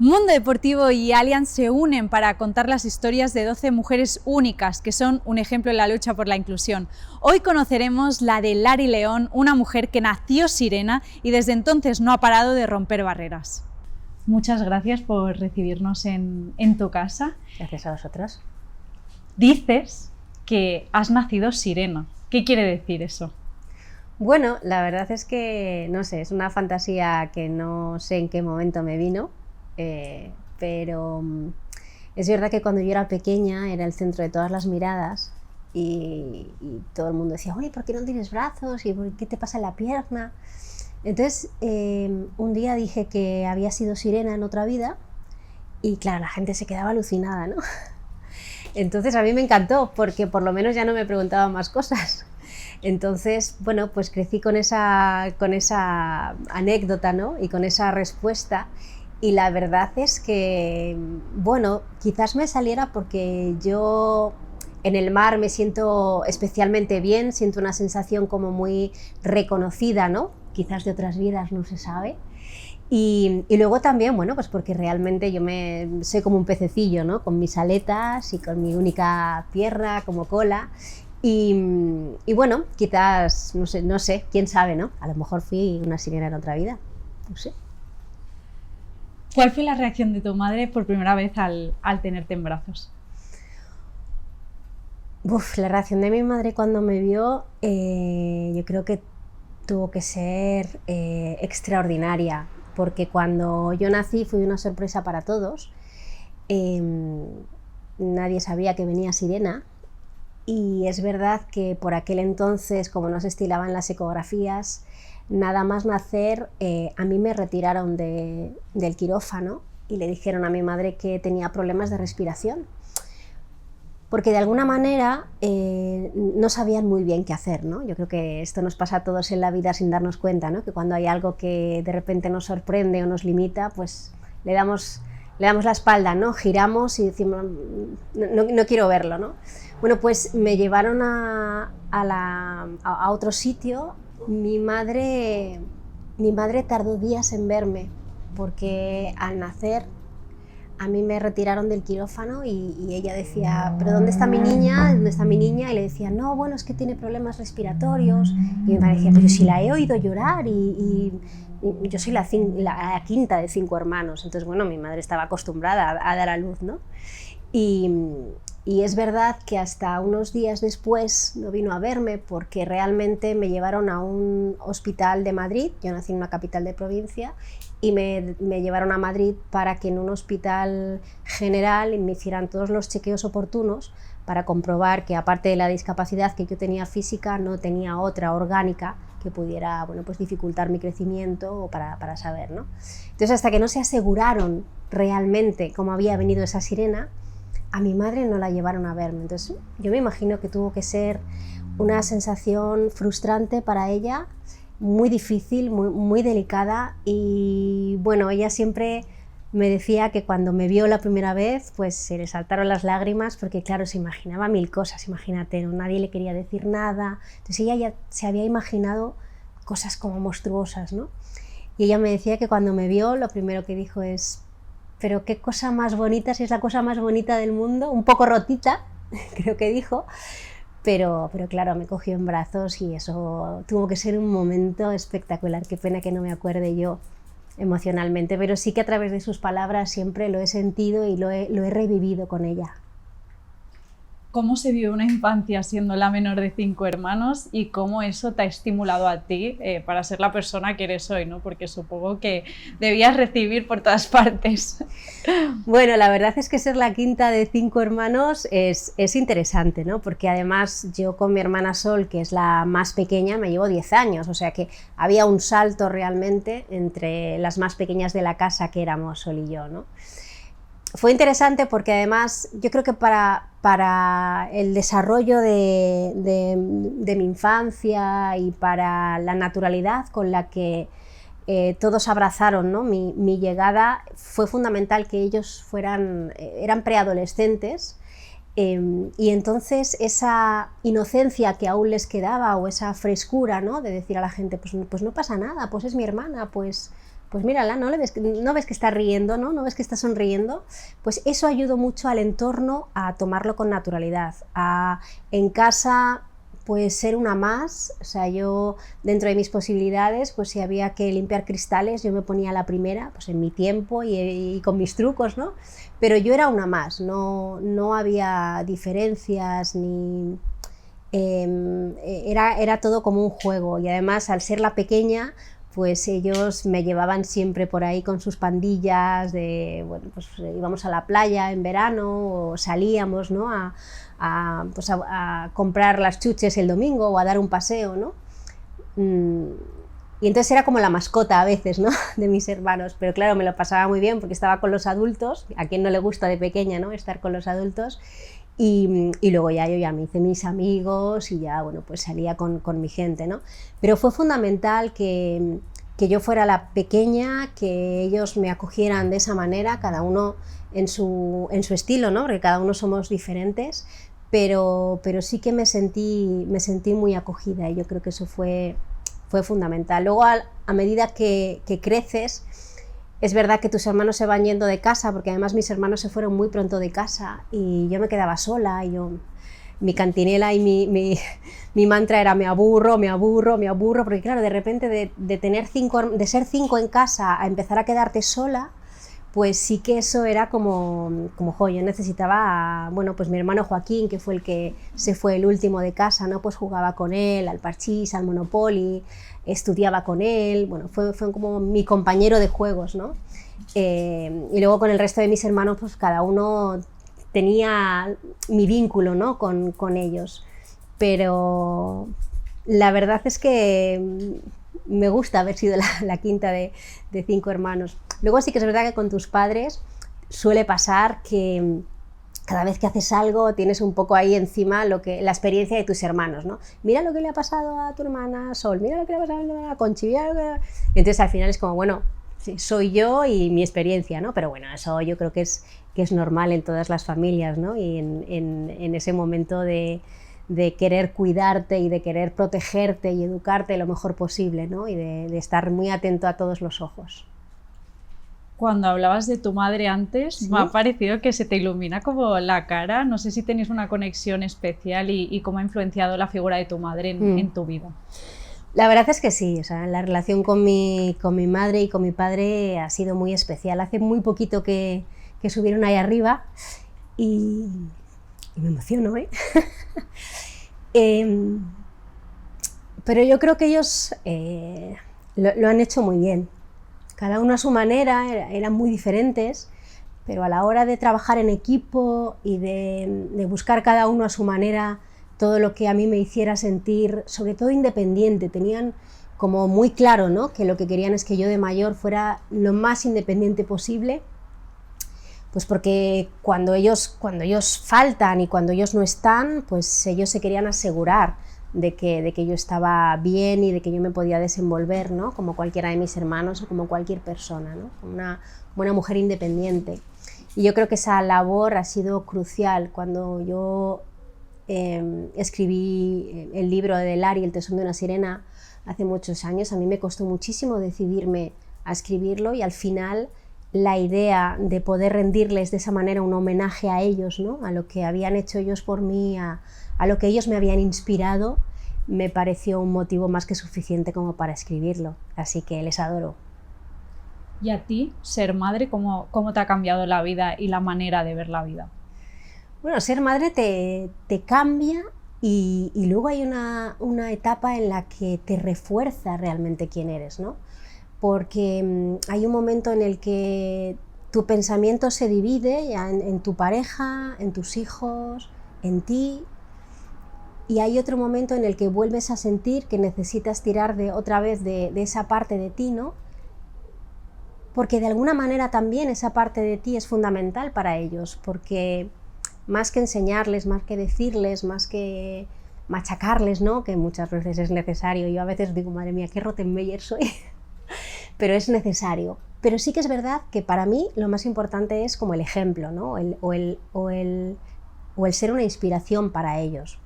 Mundo Deportivo y Allianz se unen para contar las historias de 12 mujeres únicas que son un ejemplo en la lucha por la inclusión. Hoy conoceremos la de Lari León, una mujer que nació sirena y desde entonces no ha parado de romper barreras. Muchas gracias por recibirnos en tu casa. Gracias a vosotros. Dices que has nacido sirena. ¿Qué quiere decir eso? Bueno, la verdad es que, no sé, es una fantasía que no sé en qué momento me vino. Pero es verdad que cuando yo era pequeña era el centro de todas las miradas y todo el mundo decía, oye, ¿por qué no tienes brazos? ¿Y por qué te pasa en la pierna? Entonces un día dije que había sido sirena en otra vida y claro, la gente se quedaba alucinada, ¿no? Entonces a mí me encantó porque por lo menos ya no me preguntaban más cosas. Entonces, bueno, pues crecí con esa anécdota, ¿no? Y con esa respuesta. Y la verdad es que, bueno, quizás me saliera porque yo en el mar me siento especialmente bien, siento una sensación como muy reconocida, ¿no? Quizás de otras vidas no se sabe. Y luego también, bueno, pues porque realmente yo soy como un pececillo, ¿no? Con mis aletas y con mi única pierna como cola. Y bueno, quizás, no sé, quién sabe, ¿no? A lo mejor fui una sirena en otra vida, no sé. ¿Cuál fue la reacción de tu madre por primera vez al tenerte en brazos? La reacción de mi madre cuando me vio, yo creo que tuvo que ser extraordinaria, porque cuando yo nací fue una sorpresa para todos. Nadie sabía que venía sirena y es verdad que por aquel entonces, como no se estilaban las ecografías, nada más nacer, a mí me retiraron del quirófano y le dijeron a mi madre que tenía problemas de respiración. Porque de alguna manera no sabían muy bien qué hacer, ¿no? Yo creo que esto nos pasa a todos en la vida sin darnos cuenta, ¿no? Que cuando hay algo que de repente nos sorprende o nos limita, pues le damos la espalda, ¿no? Giramos y decimos, no quiero verlo, ¿no? Bueno, pues me llevaron a otro sitio. Mi madre tardó días en verme porque al nacer a mí me retiraron del quirófano y ella decía, ¿pero dónde está mi niña? ¿Dónde está mi niña? Y le decía, no, bueno, es que tiene problemas respiratorios. Y mi madre decía, pero si la he oído llorar y yo soy la quinta de 5 hermanos. Entonces, bueno, mi madre estaba acostumbrada a dar a luz, ¿no? Y es verdad que hasta unos días después no vino a verme porque realmente me llevaron a un hospital de Madrid. Yo nací en una capital de provincia y me llevaron a Madrid para que en un hospital general me hicieran todos los chequeos oportunos para comprobar que aparte de la discapacidad que yo tenía física no tenía otra orgánica que pudiera, bueno, pues dificultar mi crecimiento o para saber, ¿no? Entonces hasta que no se aseguraron realmente cómo había venido esa sirena, a mi madre no la llevaron a verme. Entonces yo me imagino que tuvo que ser una sensación frustrante para ella, muy difícil, muy delicada. Y bueno, ella siempre me decía que cuando me vio la primera vez pues se le saltaron las lágrimas porque claro, se imaginaba mil cosas, imagínate, ¿no? Nadie le quería decir nada. Entonces ella ya se había imaginado cosas como monstruosas, ¿no? Y ella me decía que cuando me vio lo primero que dijo es, pero qué cosa más bonita, si es la cosa más bonita del mundo, un poco rotita, creo que dijo, pero claro, me cogió en brazos y eso tuvo que ser un momento espectacular. Qué pena que no me acuerde yo emocionalmente, pero sí que a través de sus palabras siempre lo he sentido y lo he revivido con ella. ¿Cómo se vive una infancia siendo la menor de 5 hermanos y cómo eso te ha estimulado a ti para ser la persona que eres hoy, ¿no? Porque supongo que debías recibir por todas partes. Bueno, la verdad es que ser la quinta de 5 hermanos es interesante, ¿no? Porque además yo con mi hermana Sol, que es la más pequeña, me llevo 10 años, o sea que había un salto realmente entre las más pequeñas de la casa que éramos Sol y yo, ¿no? Fue interesante porque además yo creo que para el desarrollo de mi infancia y para la naturalidad con la que todos abrazaron, ¿no? mi llegada, fue fundamental que ellos eran preadolescentes y entonces esa inocencia que aún les quedaba o esa frescura, ¿no? De decir a la gente, pues no pasa nada, pues es mi hermana, pues pues mírala, ¿no ves que está riendo, ¿no? ¿No ves que está sonriendo? Pues eso ayudó mucho al entorno a tomarlo con naturalidad, en casa pues ser una más, o sea, yo dentro de mis posibilidades, pues si había que limpiar cristales, yo me ponía la primera, pues en mi tiempo y con mis trucos, ¿no? Pero yo era una más, no había diferencias ni... era todo como un juego, y además al ser la pequeña, pues ellos me llevaban siempre por ahí con sus pandillas de, bueno, pues íbamos a la playa en verano o salíamos, ¿no? a comprar las chuches el domingo o a dar un paseo, ¿no? Y entonces era como la mascota a veces, ¿no? de mis hermanos, pero claro, me lo pasaba muy bien porque estaba con los adultos, a quien no le gusta de pequeña, ¿no? estar con los adultos, y luego yo ya me hice mis amigos y ya, bueno, pues salía con mi gente, ¿no? Pero fue fundamental que yo fuera la pequeña, que ellos me acogieran de esa manera, cada uno en su estilo, ¿no? Porque cada uno somos diferentes, pero sí que me sentí muy acogida, y yo creo que eso fue fundamental. Luego, a medida que creces, es verdad que tus hermanos se van yendo de casa, porque además mis hermanos se fueron muy pronto de casa y yo me quedaba sola, y mi cantinela y mi mantra era me aburro, porque claro, de repente de ser 5 en casa a empezar a quedarte sola, pues sí que eso era como yo necesitaba, bueno, pues mi hermano Joaquín, que fue el que se fue el último de casa, ¿no? Pues jugaba con él al parchís, al Monopoly, estudiaba con él, bueno, fue como mi compañero de juegos, ¿no? Y luego con el resto de mis hermanos, pues cada uno tenía mi vínculo, ¿no? con ellos, pero la verdad es que me gusta haber sido la quinta de 5 hermanos. Luego sí que es verdad que con tus padres suele pasar que cada vez que haces algo tienes un poco ahí encima la experiencia de tus hermanos, ¿no? Mira lo que le ha pasado a tu hermana Sol, mira lo que le ha pasado a tu hermana Conchi, entonces al final es como, bueno, sí, soy yo y mi experiencia, ¿no? Pero bueno, eso yo creo que es normal en todas las familias, ¿no? Y en ese momento de querer cuidarte y de querer protegerte y educarte lo mejor posible, ¿no? Y de estar muy atento a todos los ojos. Cuando hablabas de tu madre antes, ¿sí? Me ha parecido que se te ilumina como la cara. No sé si tenéis una conexión especial y cómo ha influenciado la figura de tu madre en tu vida. La verdad es que sí, o sea, la relación con mi madre y con mi padre ha sido muy especial. Hace muy poquito que subieron ahí arriba y me emociono, ¿eh? Pero yo creo que ellos lo han hecho muy bien. Cada uno a su manera, eran muy diferentes, pero a la hora de trabajar en equipo y de buscar cada uno a su manera todo lo que a mí me hiciera sentir, sobre todo independiente, tenían como muy claro, ¿no? Que lo que querían es que yo de mayor fuera lo más independiente posible, pues porque cuando ellos faltan y cuando ellos no están, pues ellos se querían asegurar de que yo estaba bien y de que yo me podía desenvolver, ¿no? Como cualquiera de mis hermanos o como cualquier persona, ¿no? Una buena mujer independiente. Y yo creo que esa labor ha sido crucial. Cuando yo escribí el libro de Lari, El tesón de una sirena, hace muchos años, a mí me costó muchísimo decidirme a escribirlo, y al final la idea de poder rendirles de esa manera un homenaje a ellos, ¿no? A lo que habían hecho ellos por mí, a lo que ellos me habían inspirado, me pareció un motivo más que suficiente como para escribirlo, así que les adoro. ¿Y a ti, ser madre, cómo te ha cambiado la vida y la manera de ver la vida? Bueno, ser madre te cambia y luego hay una etapa en la que te refuerza realmente quién eres, ¿no? Porque hay un momento en el que tu pensamiento se divide ya en tu pareja, en tus hijos, en ti, y hay otro momento en el que vuelves a sentir que necesitas tirar otra vez de esa parte de ti, ¿no? Porque de alguna manera también esa parte de ti es fundamental para ellos, porque más que enseñarles, más que decirles, más que machacarles, ¿no? Que muchas veces es necesario. Yo a veces digo, madre mía, qué Rottenmeier soy, pero es necesario. Pero sí que es verdad que para mí lo más importante es como el ejemplo, ¿no? o el ser una inspiración para ellos.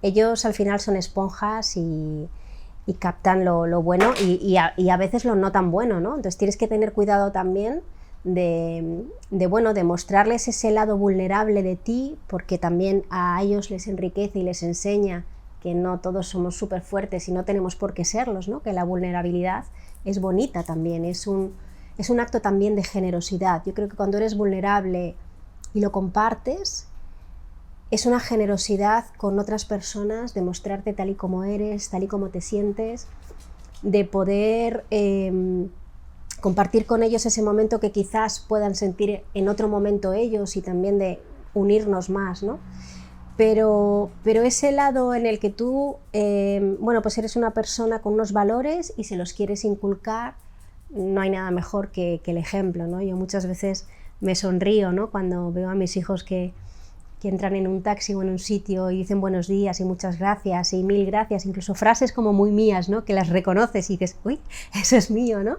Ellos al final son esponjas y y captan lo bueno y a veces lo no tan bueno, ¿no? Entonces tienes que tener cuidado también de mostrarles ese lado vulnerable de ti, porque también a ellos les enriquece y les enseña que no todos somos súper fuertes y no tenemos por qué serlos, ¿no? Que la vulnerabilidad es bonita también, es un acto también de generosidad. Yo creo que cuando eres vulnerable y lo compartes, es una generosidad con otras personas, de mostrarte tal y como eres, tal y como te sientes, de poder compartir con ellos ese momento que quizás puedan sentir en otro momento ellos, y también de unirnos más, ¿no? Pero ese lado en el que tú, pues eres una persona con unos valores y se los quieres inculcar, no hay nada mejor que el ejemplo, ¿no? Yo muchas veces me sonrío, ¿no? Cuando veo a mis hijos que entran en un taxi o en un sitio y dicen buenos días y muchas gracias y mil gracias, incluso frases como muy mías, ¿no? Que las reconoces y dices, uy, eso es mío, ¿no?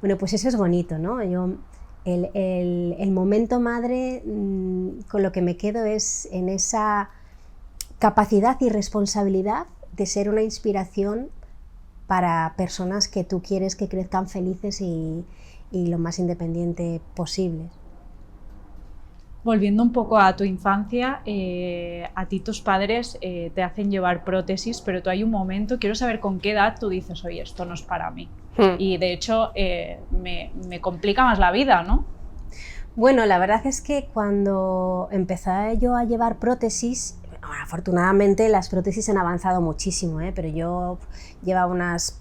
Bueno, pues eso es bonito, ¿no? El momento madre, con lo que me quedo es en esa capacidad y responsabilidad de ser una inspiración para personas que tú quieres que crezcan felices y lo más independiente posible. Volviendo un poco a tu infancia, a ti tus padres te hacen llevar prótesis, pero tú hay un momento, quiero saber con qué edad tú dices, oye, esto no es para mí. Y de hecho me complica más la vida, ¿no? Bueno, la verdad es que cuando empecé yo a llevar prótesis, afortunadamente las prótesis han avanzado muchísimo, pero yo llevaba unas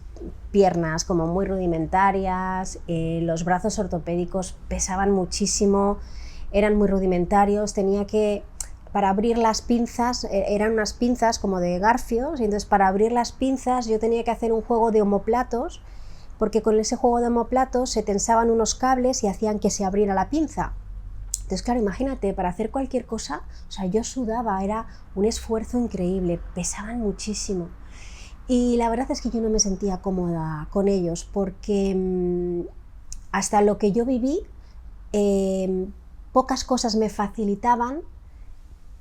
piernas como muy rudimentarias, los brazos ortopédicos pesaban muchísimo, eran muy rudimentarios, tenía que, para abrir las pinzas, eran unas pinzas como de garfios, y entonces para abrir las pinzas yo tenía que hacer un juego de omoplatos, porque con ese juego de omoplatos se tensaban unos cables y hacían que se abriera la pinza. Entonces, claro, imagínate, para hacer cualquier cosa, o sea, yo sudaba, era un esfuerzo increíble, pesaban muchísimo. Y la verdad es que yo no me sentía cómoda con ellos, porque hasta lo que yo viví, pocas cosas me facilitaban,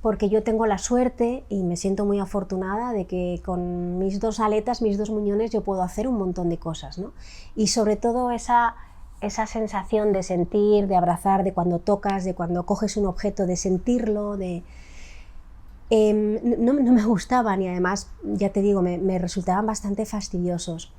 porque yo tengo la suerte y me siento muy afortunada de que con mis dos aletas, mis dos muñones, yo puedo hacer un montón de cosas, ¿no? Y sobre todo esa sensación de sentir, de abrazar, de cuando tocas, de cuando coges un objeto, de sentirlo, no me gustaban, y además, ya te digo, me resultaban bastante fastidiosos.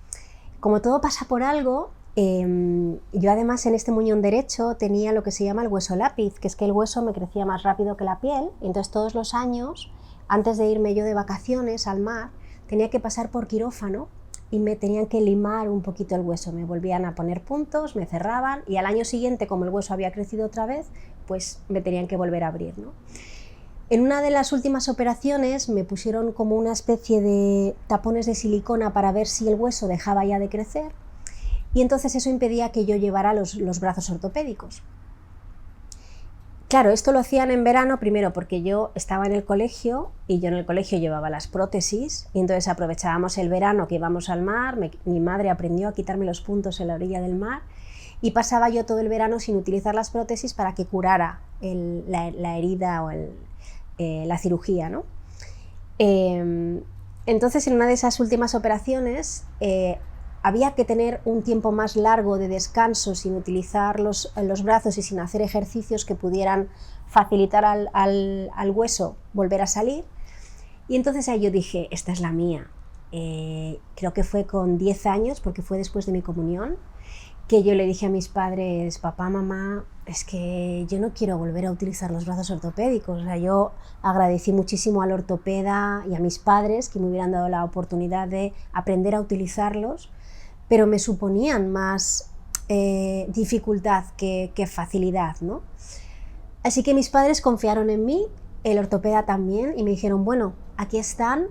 Como todo pasa por algo, yo además en este muñón derecho tenía lo que se llama el hueso lápiz, que es que el hueso me crecía más rápido que la piel, y entonces todos los años, antes de irme yo de vacaciones al mar, tenía que pasar por quirófano y me tenían que limar un poquito el hueso, me volvían a poner puntos, me cerraban, y al año siguiente, como el hueso había crecido otra vez, pues me tenían que volver a abrir, ¿no? En una de las últimas operaciones me pusieron como una especie de tapones de silicona para ver si el hueso dejaba ya de crecer, y entonces eso impedía que yo llevara los brazos ortopédicos. Claro, esto lo hacían en verano, primero porque yo estaba en el colegio y yo en el colegio llevaba las prótesis, y entonces aprovechábamos el verano que íbamos al mar, mi madre aprendió a quitarme los puntos en la orilla del mar, y pasaba yo todo el verano sin utilizar las prótesis para que curara la herida o la cirugía, ¿no? Entonces en una de esas últimas operaciones había que tener un tiempo más largo de descanso sin utilizar los brazos y sin hacer ejercicios que pudieran facilitar al hueso volver a salir. Y entonces ahí yo dije, esta es la mía. Creo que fue con 10 años, porque fue después de mi comunión, que yo le dije a mis padres, papá, mamá, es que yo no quiero volver a utilizar los brazos ortopédicos. O sea, yo agradecí muchísimo al ortopeda y a mis padres que me hubieran dado la oportunidad de aprender a utilizarlos, pero me suponían más dificultad que facilidad, ¿no? Así que mis padres confiaron en mí, el ortopeda también, y me dijeron, bueno, aquí están,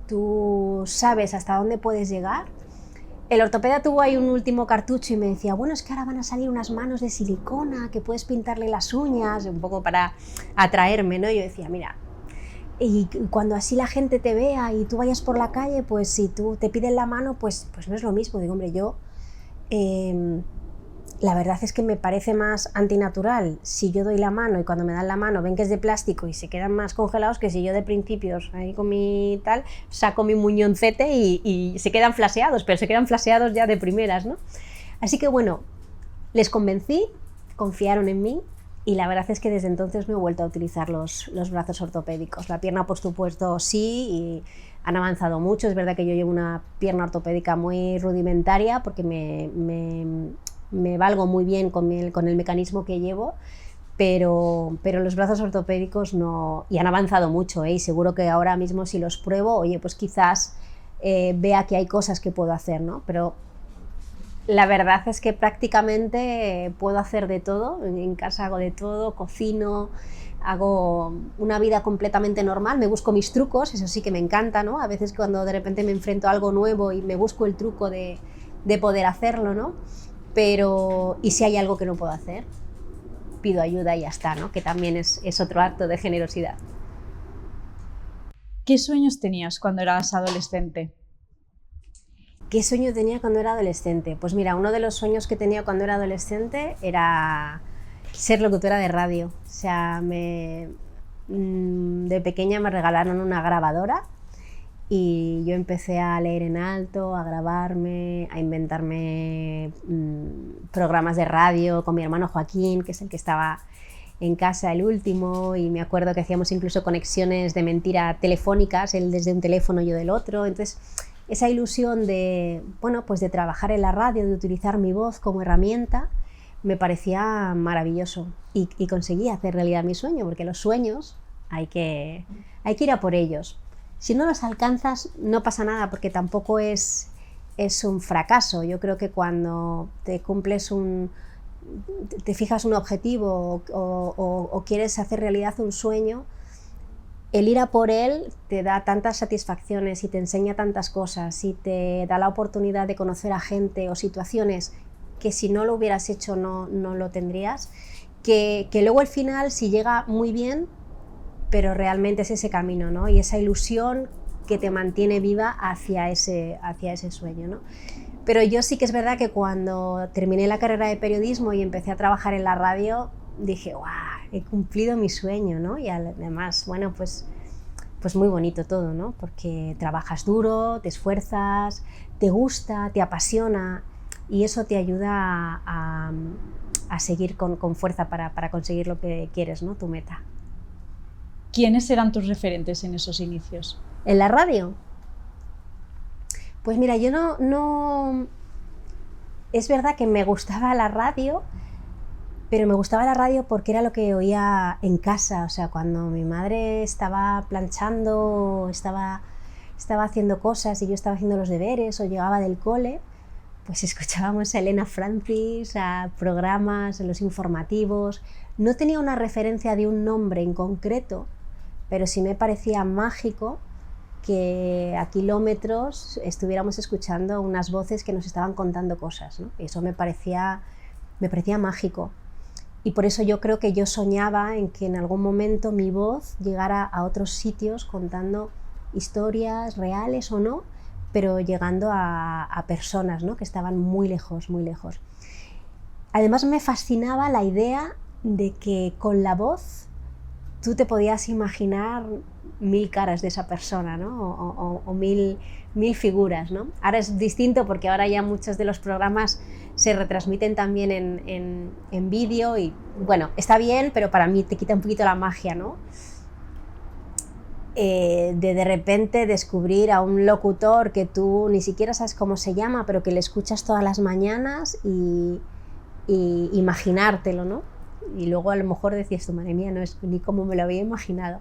tú sabes hasta dónde puedes llegar. El ortopeda tuvo ahí un último cartucho y me decía, bueno, es que ahora van a salir unas manos de silicona que puedes pintarle las uñas, un poco para atraerme, ¿no? Y yo decía, mira, y cuando así la gente te vea y tú vayas por la calle, pues si tú te piden la mano, pues no es lo mismo. Digo, hombre, yo la verdad es que me parece más antinatural si yo doy la mano y cuando me dan la mano ven que es de plástico y se quedan más congelados que si yo de principios ahí con mi tal saco mi muñoncete y se quedan flaseados, pero se quedan flaseados ya de primeras, ¿no? Así que bueno, les convencí, confiaron en mí y la verdad es que desde entonces no he vuelto a utilizar los brazos ortopédicos. La pierna, por supuesto, sí, y han avanzado mucho. Es verdad que yo llevo una pierna ortopédica muy rudimentaria porque me valgo muy bien con el mecanismo que llevo, pero los brazos ortopédicos no, y han avanzado mucho, y seguro que ahora mismo si los pruebo, oye, pues quizás vea que hay cosas que puedo hacer, ¿no? Pero la verdad es que prácticamente puedo hacer de todo, en casa hago de todo, cocino, hago una vida completamente normal, me busco mis trucos, eso sí que me encanta, ¿no? A veces cuando de repente me enfrento a algo nuevo y me busco el truco de poder hacerlo, ¿no? Pero, ¿y si hay algo que no puedo hacer? Pido ayuda y ya está, ¿no? Que también es otro acto de generosidad. ¿Qué sueños tenías cuando eras adolescente? ¿Qué sueño tenía cuando era adolescente? Pues mira, uno de los sueños que tenía cuando era adolescente era ser locutora de radio. O sea, de pequeña me regalaron una grabadora y yo empecé a leer en alto, a grabarme, a inventarme programas de radio con mi hermano Joaquín, que es el que estaba en casa el último, y me acuerdo que hacíamos incluso conexiones de mentira telefónicas, él desde un teléfono, yo del otro. Entonces, esa ilusión de, bueno, pues de trabajar en la radio, de utilizar mi voz como herramienta, me parecía maravilloso y conseguí hacer realidad mi sueño, porque los sueños hay que ir a por ellos. Si no los alcanzas no pasa nada, porque tampoco es un fracaso. Yo creo que cuando te fijas un objetivo o quieres hacer realidad un sueño, el ir a por él te da tantas satisfacciones y te enseña tantas cosas y te da la oportunidad de conocer a gente o situaciones que si no lo hubieras hecho no lo tendrías, que luego al final si llega muy bien, pero realmente es ese camino, ¿no? Y esa ilusión que te mantiene viva hacia ese sueño, ¿no? Pero yo sí que es verdad que cuando terminé la carrera de periodismo y empecé a trabajar en la radio, dije, ¡guau! He cumplido mi sueño, ¿no? Y además, bueno, pues muy bonito todo, ¿no? Porque trabajas duro, te esfuerzas, te gusta, te apasiona y eso te ayuda a seguir con fuerza para conseguir lo que quieres, ¿no? Tu meta. ¿Quiénes eran tus referentes en esos inicios? ¿En la radio? Pues mira, yo no... Es verdad que me gustaba la radio, pero me gustaba la radio porque era lo que oía en casa. O sea, cuando mi madre estaba planchando, estaba haciendo cosas y yo estaba haciendo los deberes o llegaba del cole, pues escuchábamos a Elena Francis, a programas, a los informativos. No tenía una referencia de un nombre en concreto, pero sí me parecía mágico que a kilómetros estuviéramos escuchando unas voces que nos estaban contando cosas, ¿no? Y eso me parecía mágico. Y por eso yo creo que yo soñaba en que en algún momento mi voz llegara a otros sitios contando historias reales o no, pero llegando a personas, ¿no? Que estaban muy lejos, muy lejos. Además me fascinaba la idea de que con la voz tú te podías imaginar 1000 caras de esa persona, ¿no? o 1000 figuras, ¿no? Ahora es distinto porque ahora ya muchos de los programas se retransmiten también en vídeo y bueno, está bien, pero para mí te quita un poquito la magia, ¿no? De repente descubrir a un locutor que tú ni siquiera sabes cómo se llama, pero que le escuchas todas las mañanas y imaginártelo, ¿no? Y luego a lo mejor decías tú, madre mía, no es ni como me lo había imaginado.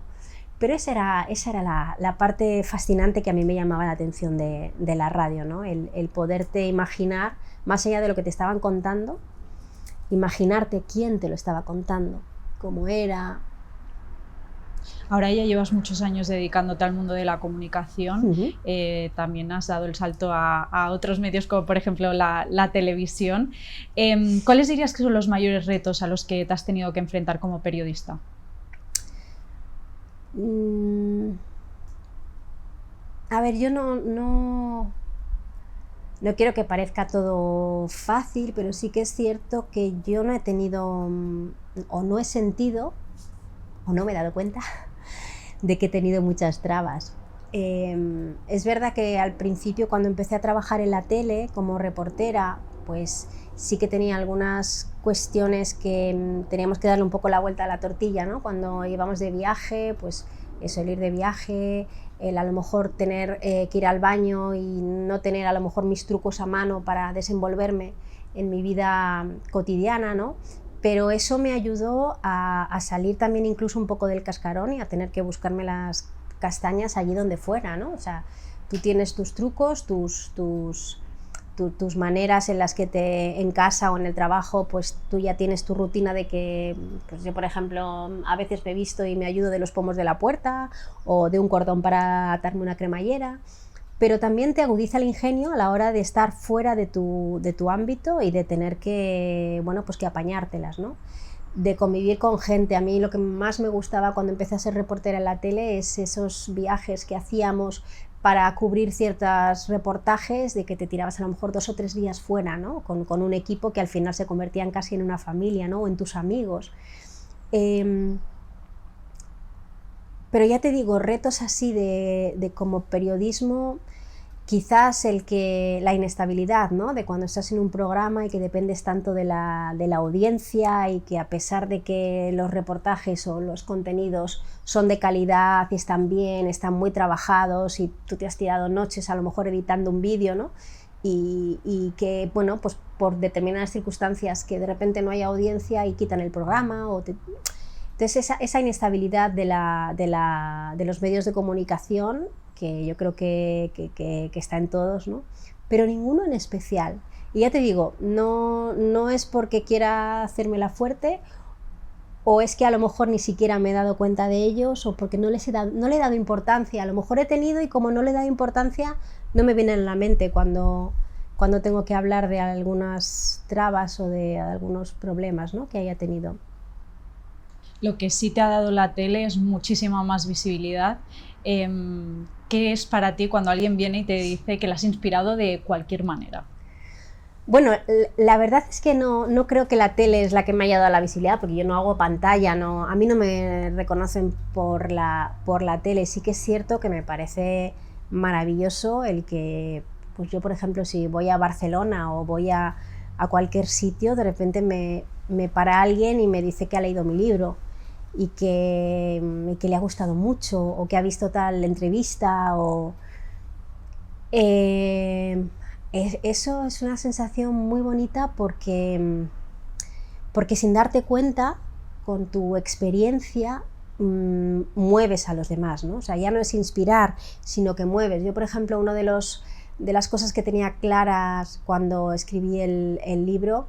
Pero esa era la parte fascinante que a mí me llamaba la atención de la radio, ¿no? El poderte imaginar, más allá de lo que te estaban contando, imaginarte quién te lo estaba contando, cómo era. Ahora ya llevas muchos años dedicándote al mundo de la comunicación. También has dado el salto a otros medios como por ejemplo la televisión. ¿Cuáles dirías que son los mayores retos a los que te has tenido que enfrentar como periodista? A ver, yo no No quiero que parezca todo fácil, pero sí que es cierto que yo no he tenido, o no he sentido, o no me he dado cuenta de que he tenido muchas trabas. Es verdad que al principio, cuando empecé a trabajar en la tele como reportera, pues sí que tenía algunas cuestiones que teníamos que darle un poco la vuelta a la tortilla, ¿no? Cuando íbamos de viaje, pues eso, el ir de viaje, el a lo mejor tener que ir al baño y no tener a lo mejor mis trucos a mano para desenvolverme en mi vida cotidiana, ¿no? Pero eso me ayudó a salir también incluso un poco del cascarón y a tener que buscarme las castañas allí donde fuera, ¿no? O sea, tú tienes tus trucos, tus maneras en las que en casa o en el trabajo, pues tú ya tienes tu rutina de que, pues yo por ejemplo, a veces me visto y me ayudo de los pomos de la puerta o de un cordón para atarme una cremallera, pero también te agudiza el ingenio a la hora de estar fuera de tu ámbito y de tener que, bueno, pues que apañártelas, ¿no? De convivir con gente. A mí lo que más me gustaba cuando empecé a ser reportera en la tele es esos viajes que hacíamos para cubrir ciertos reportajes, de que te tirabas a lo mejor 2 o 3 días fuera, ¿no? Con un equipo que al final se convertían casi en una familia, ¿no? O en tus amigos. Pero ya te digo, retos así de como periodismo, quizás la inestabilidad, ¿no? De cuando estás en un programa y que dependes tanto de la audiencia, y que a pesar de que los reportajes o los contenidos son de calidad y están bien, están muy trabajados y tú te has tirado noches a lo mejor editando un vídeo, ¿no? Y que, bueno, pues por determinadas circunstancias que de repente no hay audiencia y quitan el programa Entonces esa inestabilidad de los medios de comunicación, que yo creo que está en todos, ¿no? Pero ninguno en especial. Y ya te digo, no es porque quiera hacérmela fuerte, o es que a lo mejor ni siquiera me he dado cuenta de ellos, o porque no le he dado importancia. A lo mejor he tenido, y como no le he dado importancia, no me viene en la mente cuando tengo que hablar de algunas trabas o de algunos problemas, ¿no? Que haya tenido. Lo que sí te ha dado la tele es muchísima más visibilidad. ¿Qué es para ti cuando alguien viene y te dice que la has inspirado de cualquier manera? Bueno, la verdad es que no creo que la tele es la que me haya dado la visibilidad, porque yo no hago pantalla, a mí no me reconocen por la tele. Sí que es cierto que me parece maravilloso el que, pues yo por ejemplo, si voy a Barcelona o voy a cualquier sitio, de repente me para alguien y me dice que ha leído mi libro y que le ha gustado mucho, o que ha visto tal entrevista, eso es una sensación muy bonita, porque sin darte cuenta, con tu experiencia, mueves a los demás, ¿no? O sea, ya no es inspirar, sino que mueves. Yo, por ejemplo, una de las cosas que tenía claras cuando escribí el libro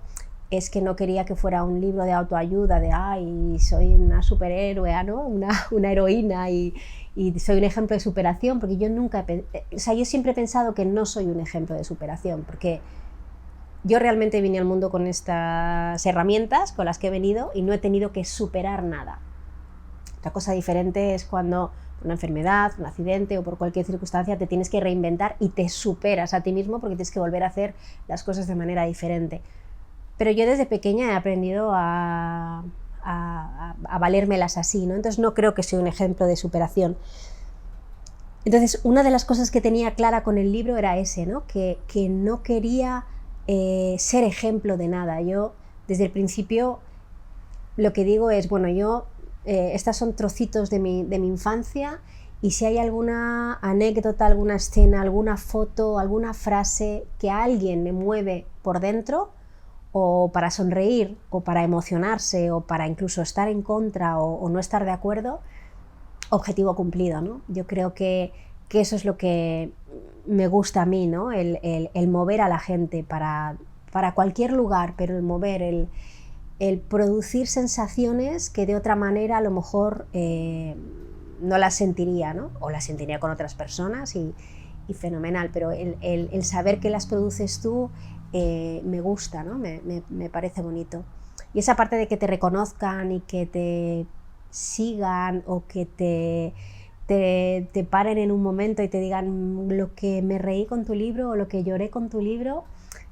es que no quería que fuera un libro de autoayuda, de ay, soy una superhéroe, ¿no? una heroína y soy un ejemplo de superación, porque yo yo siempre he pensado que no soy un ejemplo de superación, porque yo realmente vine al mundo con estas herramientas con las que he venido y no he tenido que superar nada. Otra cosa diferente es cuando por una enfermedad, un accidente o por cualquier circunstancia te tienes que reinventar y te superas a ti mismo, porque tienes que volver a hacer las cosas de manera diferente. Pero yo desde pequeña he aprendido a valérmelas así, ¿no? Entonces no creo que sea un ejemplo de superación. Entonces una de las cosas que tenía clara con el libro era ese, ¿no? Que no quería ser ejemplo de nada. Yo desde el principio lo que digo es, bueno, estas son trocitos de mi infancia, y si hay alguna anécdota, alguna escena, alguna foto, alguna frase que a alguien me mueve por dentro, o para sonreír, o para emocionarse, o para incluso estar en contra o no estar de acuerdo, objetivo cumplido, ¿no? Yo creo que eso es lo que me gusta a mí, ¿no? El mover a la gente para cualquier lugar, pero el mover, el producir sensaciones que de otra manera a lo mejor no las sentiría, ¿no? O las sentiría con otras personas y fenomenal, pero el saber que las produces tú me gusta, ¿no? Me parece bonito. Y esa parte de que te reconozcan y que te sigan, o que te te paren en un momento y te digan lo que me reí con tu libro o lo que lloré con tu libro,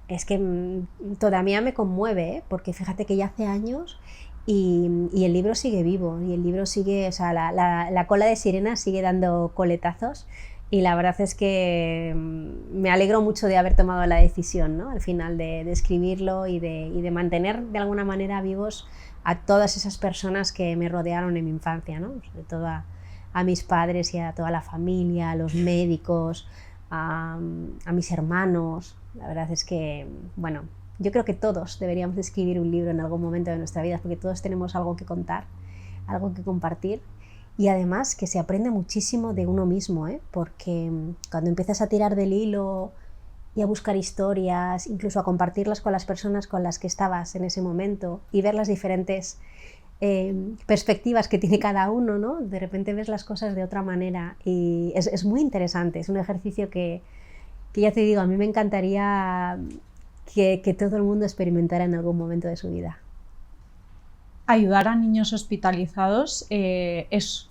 es que todavía me conmueve, ¿eh? Porque fíjate que ya hace años y el libro sigue vivo, y el libro sigue, o sea, la cola de sirena sigue dando coletazos, y la verdad es que me alegro mucho de haber tomado la decisión, ¿no? Al final de escribirlo y de mantener de alguna manera vivos a todas esas personas que me rodearon en mi infancia, ¿no? Sobre todo a mis padres y a toda la familia, a los médicos, a mis hermanos. La verdad es que, bueno, yo creo que todos deberíamos escribir un libro en algún momento de nuestra vida, porque todos tenemos algo que contar, algo que compartir, y además que se aprende muchísimo de uno mismo, ¿eh? Porque cuando empiezas a tirar del hilo y a buscar historias, incluso a compartirlas con las personas con las que estabas en ese momento y ver las diferentes perspectivas que tiene cada uno, ¿no? De repente ves las cosas de otra manera y es muy interesante, es un ejercicio que ya te digo, a mí me encantaría que todo el mundo experimentara en algún momento de su vida. Ayudar a niños hospitalizados es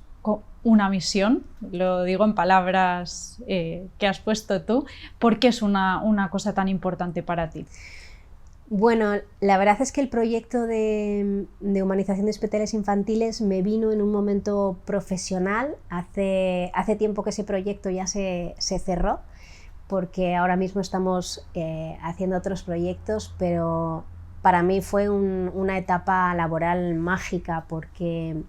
una misión, lo digo en palabras que has puesto tú. ¿Por qué es una cosa tan importante para ti? Bueno, la verdad es que el proyecto de humanización de hospitales infantiles me vino en un momento profesional. Hace tiempo que ese proyecto ya se cerró, porque ahora mismo estamos haciendo otros proyectos, pero para mí fue una etapa laboral mágica, porque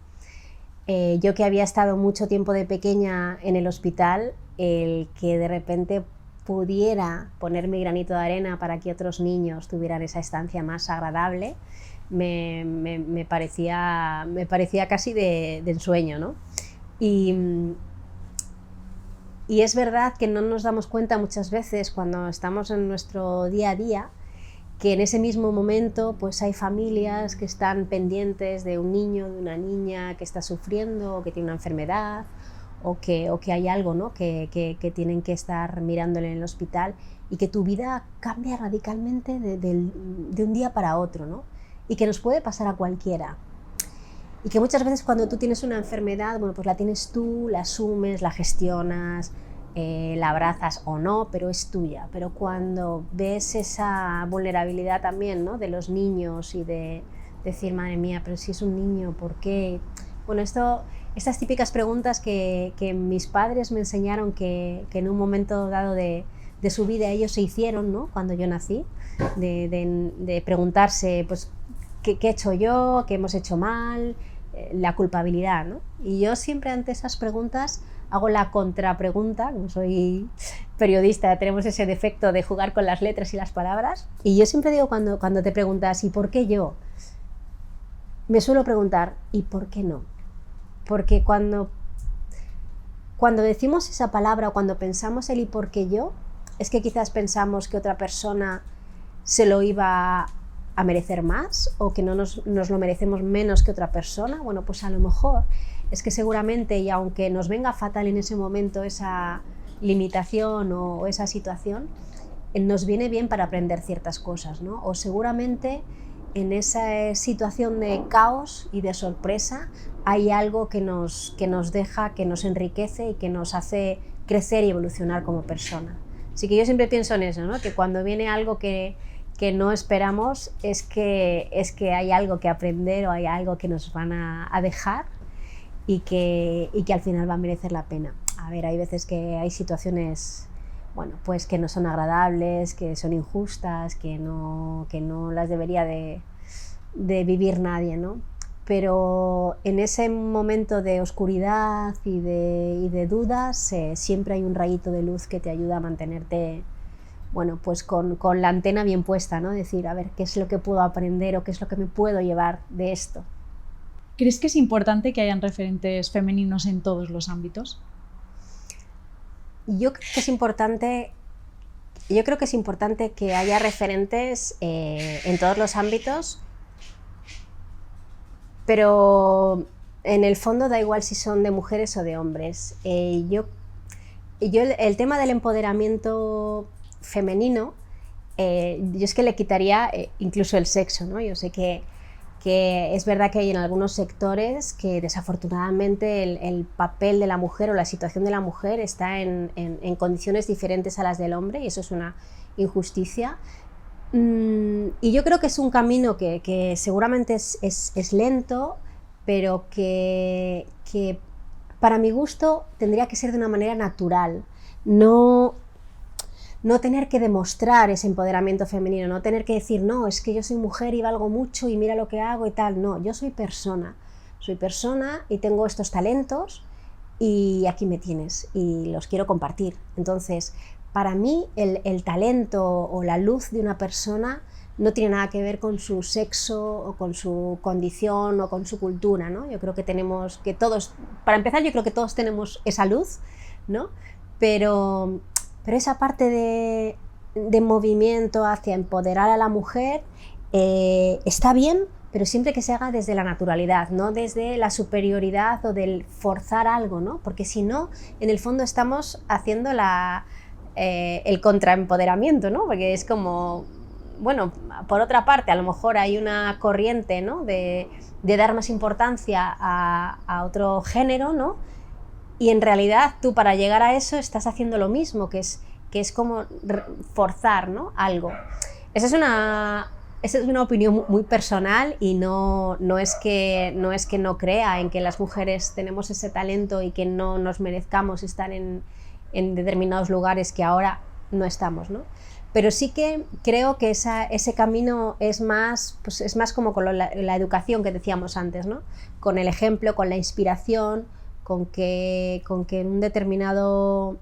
yo, que había estado mucho tiempo de pequeña en el hospital, el que de repente pudiera poner mi granito de arena para que otros niños tuvieran esa estancia más agradable, me parecía casi de ensueño, ¿no? Y es verdad que no nos damos cuenta muchas veces cuando estamos en nuestro día a día que en ese mismo momento pues hay familias que están pendientes de un niño, de una niña que está sufriendo o que tiene una enfermedad o que hay algo, ¿no? que tienen que estar mirándole en el hospital, y que tu vida cambia radicalmente de un día para otro, ¿no? Y que nos puede pasar a cualquiera. Y que muchas veces cuando tú tienes una enfermedad, bueno, pues la tienes tú, la asumes, la gestionas, la abrazas o no, pero es tuya. Pero cuando ves esa vulnerabilidad también, ¿no? De los niños, y de decir, madre mía, pero si es un niño, ¿por qué? Bueno, estas típicas preguntas que mis padres me enseñaron que en un momento dado de su vida ellos se hicieron, ¿no? Cuando yo nací, de preguntarse, pues, ¿qué he hecho yo? ¿Qué hemos hecho mal? La culpabilidad, ¿no? Y yo siempre ante esas preguntas hago la contrapregunta. Como soy periodista, tenemos ese defecto de jugar con las letras y las palabras, y yo siempre digo, cuando te preguntas ¿y por qué yo?, me suelo preguntar ¿y por qué no? Porque cuando decimos esa palabra, o cuando pensamos el ¿y por qué yo?, es que quizás pensamos que otra persona se lo iba a merecer más, o que no nos lo merecemos menos que otra persona. Bueno, pues a lo mejor es que seguramente, y aunque nos venga fatal en ese momento esa limitación o esa situación, nos viene bien para aprender ciertas cosas, ¿no? O seguramente en esa situación de caos y de sorpresa hay algo que nos deja, que nos enriquece y que nos hace crecer y evolucionar como persona. Así que yo siempre pienso en eso, ¿no? Que cuando viene algo que no esperamos, es que hay algo que aprender, o hay algo que nos van a dejar, y que al final va a merecer la pena. A ver, hay veces que hay situaciones, bueno, pues que no son agradables, que son injustas, que no las debería de vivir nadie, ¿no? Pero en ese momento de oscuridad y de dudas, siempre hay un rayito de luz que te ayuda a mantenerte, bueno, pues con la antena bien puesta, ¿no? Decir, a ver, ¿qué es lo que puedo aprender, o qué es lo que me puedo llevar de esto? ¿Crees que es importante que hayan referentes femeninos en todos los ámbitos? Yo creo que es importante que haya referentes en todos los ámbitos, pero en el fondo da igual si son de mujeres o de hombres. Yo el tema del empoderamiento femenino, yo es que le quitaría incluso el sexo, ¿no? Yo sé que que es verdad que hay en algunos sectores que desafortunadamente el papel de la mujer o la situación de la mujer está en condiciones diferentes a las del hombre, y eso es una injusticia. Y yo creo que es un camino que seguramente es lento, pero que para mi gusto tendría que ser de una manera natural, no tener que demostrar ese empoderamiento femenino, no tener que decir, no, es que yo soy mujer y valgo mucho y mira lo que hago y tal. No, yo soy persona y tengo estos talentos y aquí me tienes y los quiero compartir. Entonces, para mí el talento o la luz de una persona no tiene nada que ver con su sexo o con su condición o con su cultura, ¿no? Yo creo que todos, para empezar, yo creo que todos tenemos esa luz, ¿no? Pero esa parte de movimiento hacia empoderar a la mujer está bien, pero siempre que se haga desde la naturalidad, no desde la superioridad o del forzar algo, ¿no? Porque si no, en el fondo estamos haciendo el contraempoderamiento, ¿no? Porque es como, bueno, por otra parte, a lo mejor hay una corriente, ¿no? de dar más importancia a otro género, ¿no? Y en realidad tú, para llegar a eso, estás haciendo lo mismo, que es como forzar, ¿no? Algo. Esa es una opinión muy personal, y no es que no crea en que las mujeres tenemos ese talento y que no nos merezcamos estar en determinados lugares que ahora no estamos, ¿no? Pero sí que creo que ese camino es más como con la educación que decíamos antes, ¿no? Con el ejemplo, con la inspiración, con que en un determinado...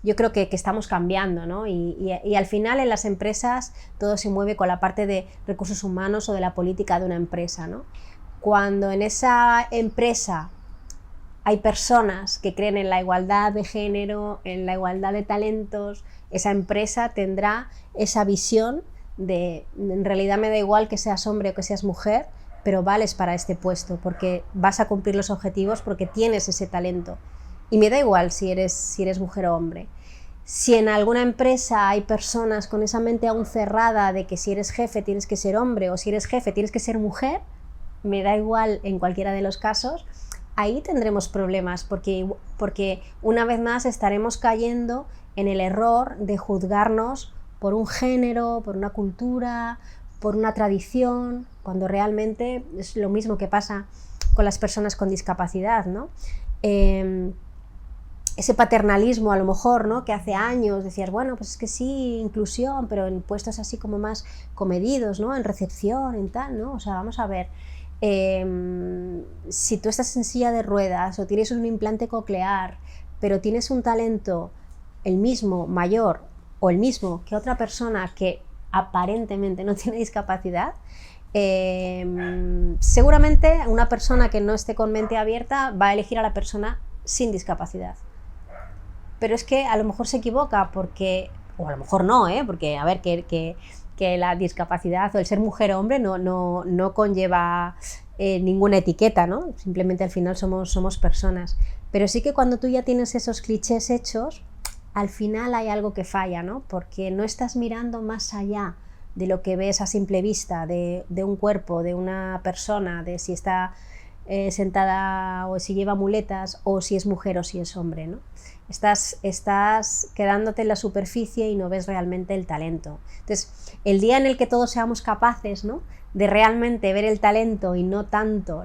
Yo creo que estamos cambiando, ¿no? Y al final en las empresas todo se mueve con la parte de recursos humanos o de la política de una empresa, ¿no? Cuando en esa empresa hay personas que creen en la igualdad de género, en la igualdad de talentos, esa empresa tendrá esa visión de, en realidad me da igual que seas hombre o que seas mujer, pero vales para este puesto, porque vas a cumplir los objetivos, porque tienes ese talento. Y me da igual si eres mujer o hombre. Si en alguna empresa hay personas con esa mente aún cerrada de que si eres jefe tienes que ser hombre o si eres jefe tienes que ser mujer, me da igual en cualquiera de los casos, ahí tendremos problemas, porque una vez más estaremos cayendo en el error de juzgarnos por un género, por una cultura, por una tradición, cuando realmente es lo mismo que pasa con las personas con discapacidad, ¿no? Ese paternalismo a lo mejor, ¿no? Que hace años decías, bueno, pues es que sí, inclusión, pero en puestos así como más comedidos, ¿no? En recepción, en tal, ¿no? O sea, vamos a ver, si tú estás en silla de ruedas o tienes un implante coclear, pero tienes un talento el mismo, mayor o el mismo que otra persona que aparentemente no tiene discapacidad, seguramente una persona que no esté con mente abierta va a elegir a la persona sin discapacidad. Pero es que a lo mejor se equivoca porque, o a lo mejor no, porque a ver, que la discapacidad o el ser mujer o hombre no conlleva ninguna etiqueta, ¿no? Simplemente al final somos personas. Pero sí que cuando tú ya tienes esos clichés hechos, al final hay algo que falla, ¿no? Porque no estás mirando más allá de lo que ves a simple vista, de un cuerpo, de una persona, de si está sentada o si lleva muletas o si es mujer o si es hombre, ¿no? Estás quedándote en la superficie y no ves realmente el talento. Entonces, el día en el que todos seamos capaces, ¿no? De realmente ver el talento y no tanto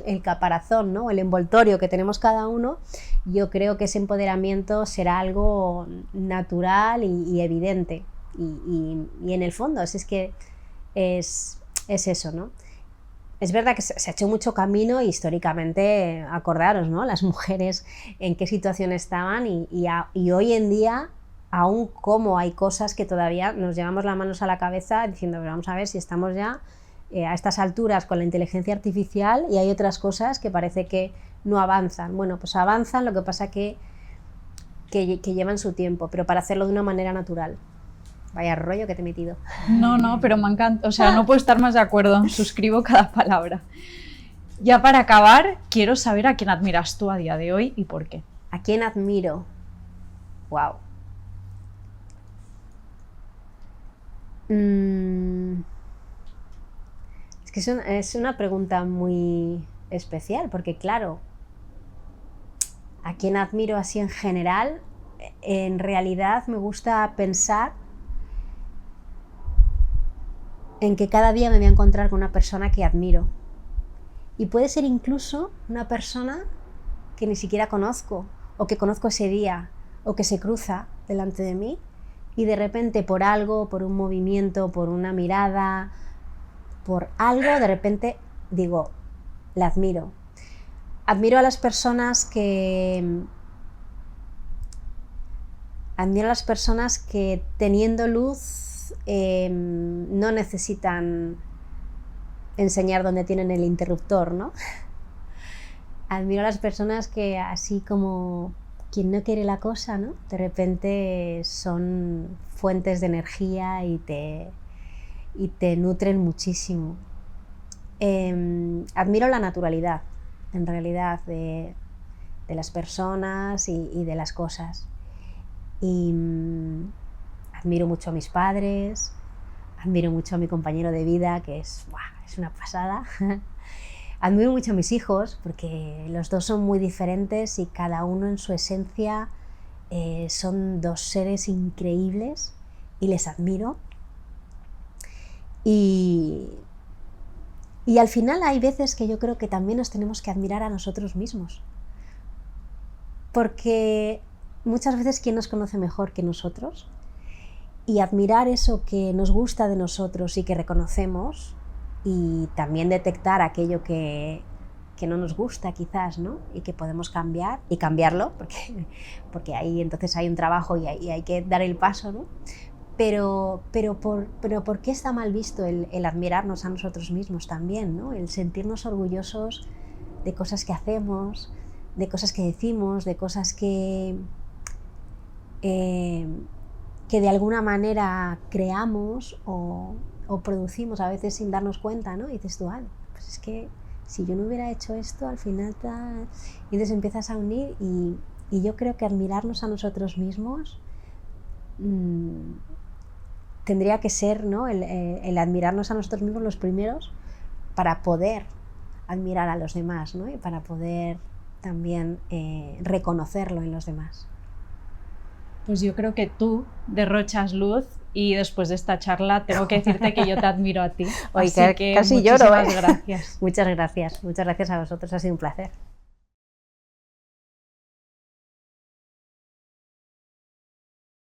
el caparazón, ¿no? El envoltorio que tenemos cada uno, yo creo que ese empoderamiento será algo natural y evidente. Y en el fondo es eso, ¿no? Es verdad que se ha hecho mucho camino históricamente, acordaros, ¿no? Las mujeres en qué situación estaban y hoy en día aún como hay cosas que todavía nos llevamos las manos a la cabeza diciendo, pero vamos a ver si estamos ya a estas alturas con la inteligencia artificial y hay otras cosas que parece que no avanzan. Bueno, pues avanzan, lo que pasa que llevan su tiempo, pero para hacerlo de una manera natural. Vaya rollo que te he metido. No, pero me encanta, o sea, no puedo estar más de acuerdo, suscribo cada palabra. Ya para acabar, quiero saber a quién admiras tú a día de hoy y por qué. ¿A quién admiro? Wow. Es Es que es una pregunta muy especial, porque claro, a quien admiro así en general, en realidad me gusta pensar en que cada día me voy a encontrar con una persona que admiro. Y puede ser incluso una persona que ni siquiera conozco, o que conozco ese día, o que se cruza delante de mí, y de repente por algo, por un movimiento, por una mirada, por algo, de repente digo, la admiro. Admiro a las personas que teniendo luz no necesitan enseñar dónde tienen el interruptor, ¿no? Admiro a las personas que, así como quien no quiere la cosa, ¿no?, de repente son fuentes de energía y te nutren muchísimo. Admiro la naturalidad, en realidad, de las personas y de las cosas. Y admiro mucho a mis padres, admiro mucho a mi compañero de vida, que es una pasada. Admiro mucho a mis hijos, porque los dos son muy diferentes y cada uno en su esencia son dos seres increíbles y les admiro. Y al final hay veces que yo creo que también nos tenemos que admirar a nosotros mismos, porque muchas veces ¿quién nos conoce mejor que nosotros? Y admirar eso que nos gusta de nosotros y que reconocemos, y también detectar aquello que no nos gusta quizás, ¿no?, y que podemos cambiar y cambiarlo, porque ahí entonces hay un trabajo y hay que dar el paso, ¿no? Pero ¿por qué está mal visto el admirarnos a nosotros mismos también, ¿no? El sentirnos orgullosos de cosas que hacemos, de cosas que decimos, de cosas que de alguna manera creamos o producimos a veces sin darnos cuenta, ¿no? Y dices tú, pues es que si yo no hubiera hecho esto, al final tal... Y entonces empiezas a unir y yo creo que admirarnos a nosotros mismos tendría que ser, ¿no?, el admirarnos a nosotros mismos los primeros para poder admirar a los demás, ¿no?, y para poder también reconocerlo en los demás. Pues yo creo que tú derrochas luz y después de esta charla tengo que decirte que yo te admiro a ti. Oye, así que casi lloro, muchísimas gracias. Muchas gracias a vosotros, ha sido un placer.